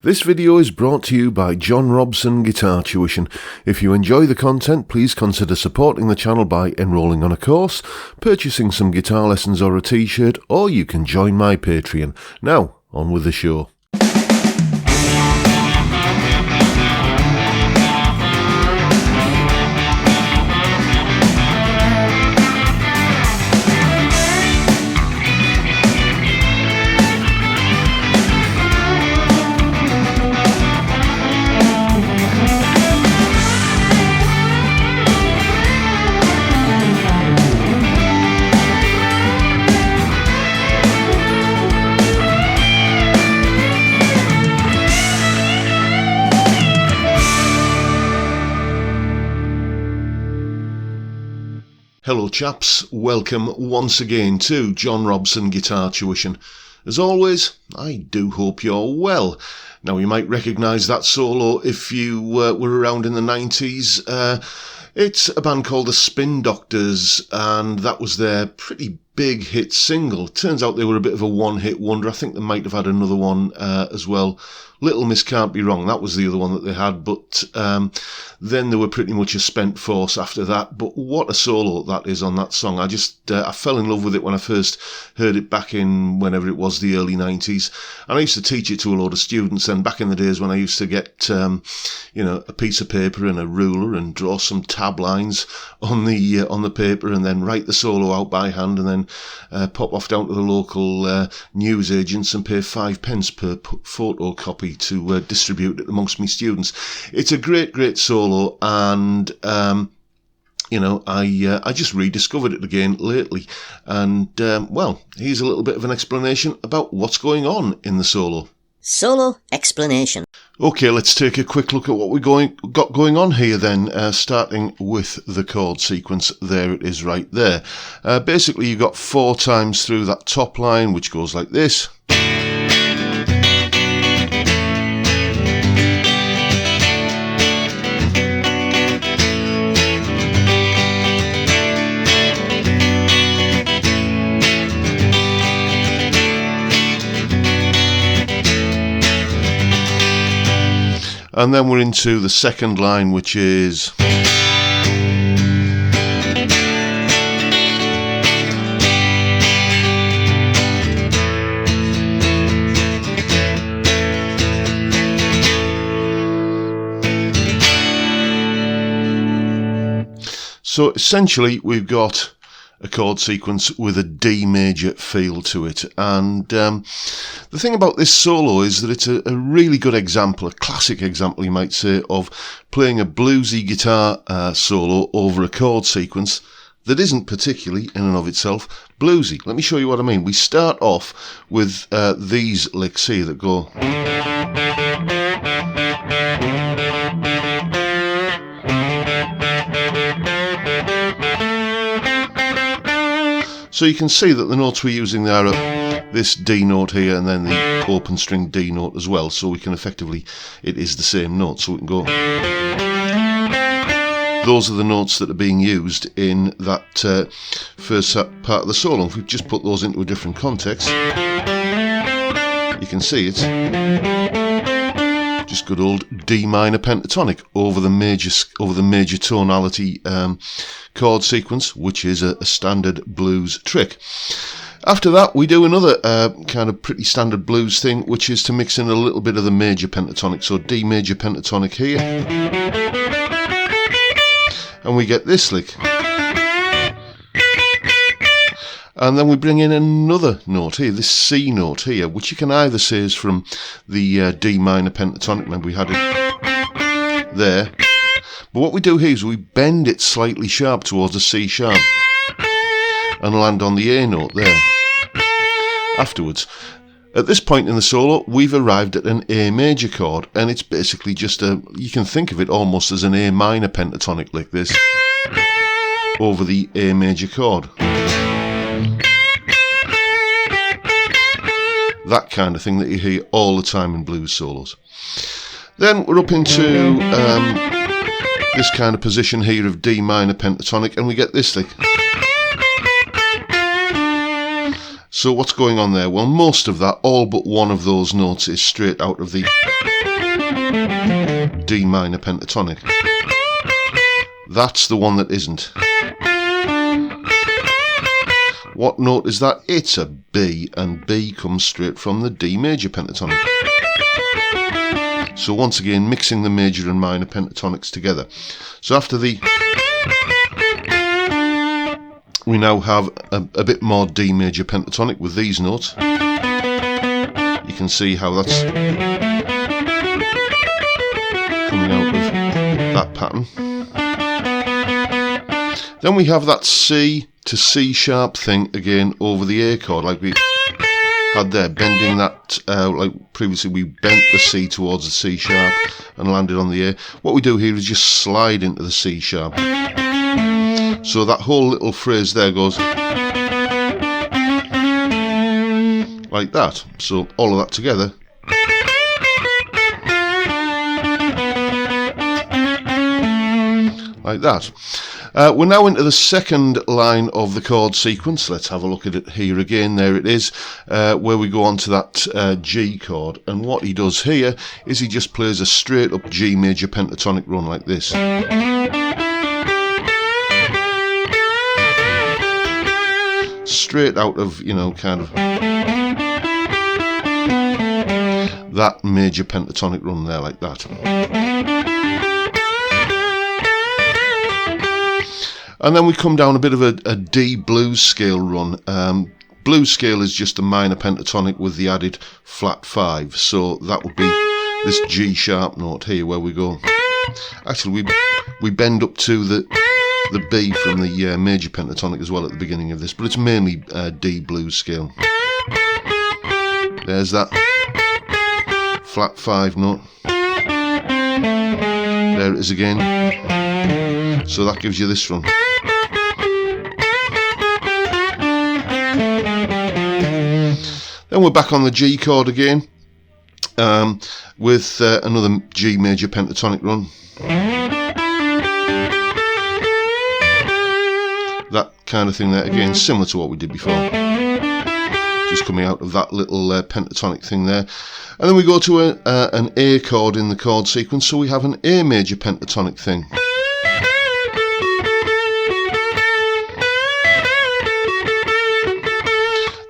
This video is brought to you by John Robson Guitar Tuition. If you enjoy the content, please consider supporting the channel by enrolling on a course, purchasing some guitar lessons or a t-shirt, or you can join my Patreon. Now, on with the show. Hello chaps, welcome once again to John Robson Guitar Tuition. As always, I do hope you're well. Now you might recognise that solo if you were around in the 90s. It's a band called the Spin Doctors, and that was their pretty big hit single. Turns out they were a bit of a one-hit wonder. I think they might have had another one as well. Little Miss Can't Be Wrong, that was the other one that they had, but then they were pretty much a spent force after that. But what a solo that is on that song. I fell in love with it when I first heard it back in whenever it was, the early 90s. And I used to teach it to a load of students, and back in the days when I used to get a piece of paper and a ruler and draw some tab lines on the paper and then write the solo out by hand and then pop off down to the local news agents and pay 5 pence per photocopy to distribute it amongst me students. It's a great solo, and I just rediscovered it again lately, and here's a little bit of an explanation about what's going on in the solo. Solo explanation. Okay, let's take a quick look at what we got going on here then, starting with the chord sequence. There it is right there. Basically, you got 4 times through that top line, which goes like this. And then we're into the second line, which is... So essentially we've got a chord sequence with a D major feel to it, and the thing about this solo is that it's a really good example, a classic example you might say, of playing a bluesy guitar solo over a chord sequence that isn't particularly in and of itself bluesy. Let me show you what I mean. We start off with these licks here that go... So you can see that the notes we're using there are this D note here and then the open string D note as well. So we can effectively, it is the same note. So we can go, those are the notes that are being used in that first part of the solo. If we just put those into a different context, you can see it's just good old D minor pentatonic over the major tonality chord sequence, which is a standard blues trick. After that, we do another kind of pretty standard blues thing, which is to mix in a little bit of the major pentatonic. So D major pentatonic here, and we get this lick. And then we bring in another note here, this C note here, which you can either say is from the D minor pentatonic. Remember, we had it there. But what we do here is we bend it slightly sharp towards a C sharp and land on the A note there afterwards. At this point in the solo, we've arrived at an A major chord, and it's basically just you can think of it almost as an A minor pentatonic like this over the A major chord. That kind of thing that you hear all the time in blues solos. Then we're up into this kind of position here of D minor pentatonic, and we get this thing. So what's going on there? Well, most of that, all but one of those notes, is straight out of the D minor pentatonic. That's the one that isn't. What note is that? It's a B, and B comes straight from the D major pentatonic. So once again, mixing the major and minor pentatonics together. So after the... we now have a bit more D major pentatonic with these notes. You can see how that's coming out of that pattern. Then we have that C to C sharp thing again over the A chord, like we had there, bending that, like previously we bent the C towards the C sharp and landed on the A. What we do here is just slide into the C sharp. So that whole little phrase there goes like that. So all of that together. Like that. We're now into the second line of the chord sequence. Let's have a look at it here again. There it is, where we go on to that G chord. And what he does here is he just plays a straight up G major pentatonic run like this. Straight out of, you know, kind of that major pentatonic run there, like that. And then we come down a bit of a D blues scale run. Blues scale is just a minor pentatonic with the added flat 5. So that would be this G sharp note here where we go. Actually, we bend up to the B from the major pentatonic as well at the beginning of this, but it's mainly D blues scale. There's that flat 5 note. There it is again. So that gives you this run. Then we're back on the G chord again, with another G major pentatonic run. That kind of thing there, again, similar to what we did before. Just coming out of that little pentatonic thing there. And then we go to an A chord in the chord sequence, so we have an A major pentatonic thing.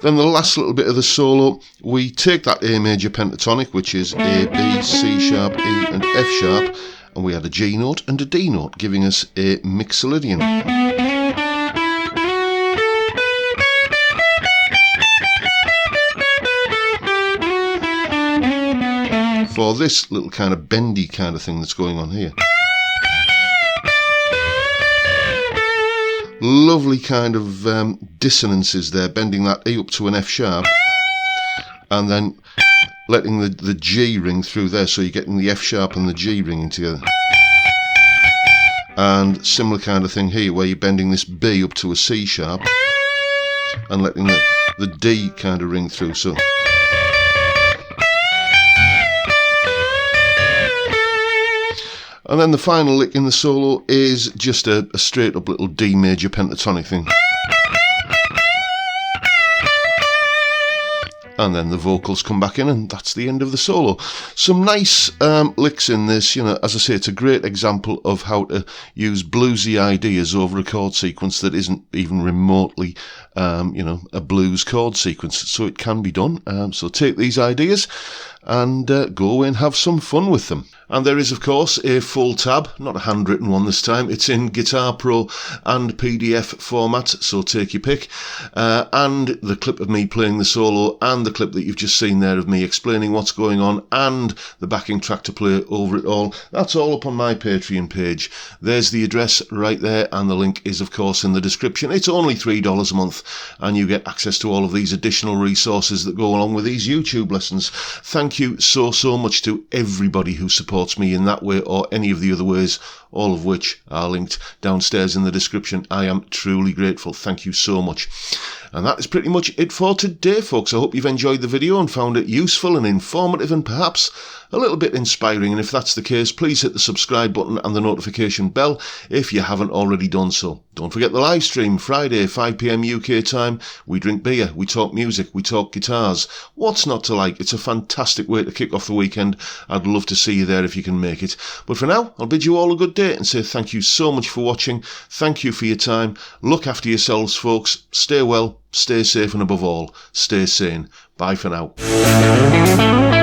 Then the last little bit of the solo, we take that A major pentatonic, which is A, B, C sharp, E and F sharp, and we add a G note and a D note, giving us a mixolydian. For this little kind of bendy kind of thing that's going on here. Lovely kind of dissonances there, bending that E up to an F sharp and then letting the G ring through there, so you're getting the F sharp and the G ringing together. And similar kind of thing here where you're bending this B up to a C sharp and letting the D kind of ring through. So and then the final lick in the solo is just a straight up little D major pentatonic thing. And then the vocals come back in, and that's the end of the solo. Some nice licks in this, you know, as I say, it's a great example of how to use bluesy ideas over a chord sequence that isn't even remotely, you know, a blues chord sequence. So it can be done. So take these ideas and go away and have some fun with them. And there is, of course, a full tab, not a handwritten one this time. It's in Guitar Pro and PDF format, so take your pick. And the clip of me playing the solo and the clip that you've just seen there of me explaining what's going on and the backing track to play over it all, that's all up on my Patreon page. There's the address right there, and the link is, of course, in the description. It's only $3 a month, and you get access to all of these additional resources that go along with these YouTube lessons. Thank you so much to everybody who supports me in that way or any of the other ways all of which are linked downstairs in the description. I am truly grateful. Thank you so much. And that is pretty much it for today, folks. I hope you've enjoyed the video and found it useful and informative and perhaps a little bit inspiring. And if that's the case, please hit the subscribe button and the notification bell if you haven't already done so. Don't forget the live stream, Friday, 5 p.m. UK time. We drink beer, we talk music, we talk guitars. What's not to like? It's a fantastic way to kick off the weekend. I'd love to see you there if you can make it. But for now, I'll bid you all a good day and say thank you so much for watching. Thank you for your time. Look after yourselves, folks. Stay well, stay safe, and above all, stay sane. Bye for now.